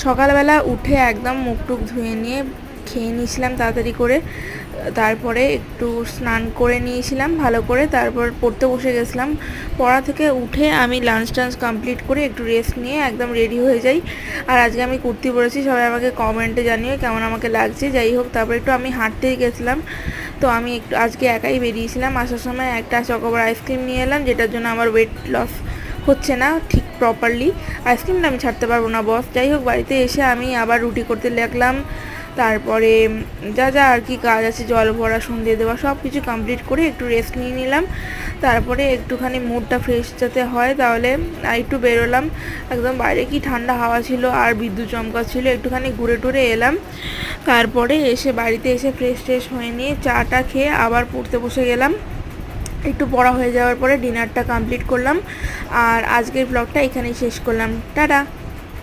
সকালবেলা উঠে একদম মুখ টুক ধুয়ে নিয়ে খেয়ে নিয়েছিলাম তাড়াতাড়ি করে, তারপরে একটু স্নান করে নিয়েছিলাম ভালো করে, তারপর পড়তে বসে গেছিলাম। পড়া থেকে উঠে আমি লাঞ্চ টাঞ্চ কমপ্লিট করে একটু রেস্ট নিয়ে একদম রেডি হয়ে যাই। আর আজকে আমি কুর্তি পরেছি, সবাই আমাকে কমেন্টে জানিও কেমন আমাকে লাগছে। যাই হোক, তারপর একটু আমি হাঁটতেই গেছিলাম। তো আমি একটু আজকে একাই বেরিয়েছিলাম, আসার সময় একটা চকোবার আইসক্রিম নিয়ে এলাম, যেটার জন্য আমার ওয়েট লস হচ্ছে না ঠিক প্রপারলি। আইসক্রিমটা আমি ছাড়তে পারবো না বস। যাই হোক, বাড়িতে এসে আমি আবার রুটি করতে লাগলাম। তারপরে যা যা আর কি কাজ আছে, জল ভরা, সন্ধ্যে দেওয়া, সব কিছু কমপ্লিট করে একটু রেস্ট নিয়ে নিলাম। তারপরে একটুখানি মুডটা ফ্রেশ যাতে হয় তাহলে একটু বেরোলাম। একদম বাইরে কি ঠান্ডা হাওয়া ছিল আর বিদ্যুৎ চমকাচ্ছিল, একটুখানি ঘুরে টুরে এলাম। তারপরে এসে বাড়িতে এসে ফ্রেশ ট্রেশ হয়ে নিয়ে চাটা খেয়ে আবার পড়তে বসে গেলাম। একটু পড়া হয়ে যাওয়ার পরে ডিনারটা কমপ্লিট করলাম। আর আজকের ব্লগটা এখানেই শেষ করলাম। টাটা।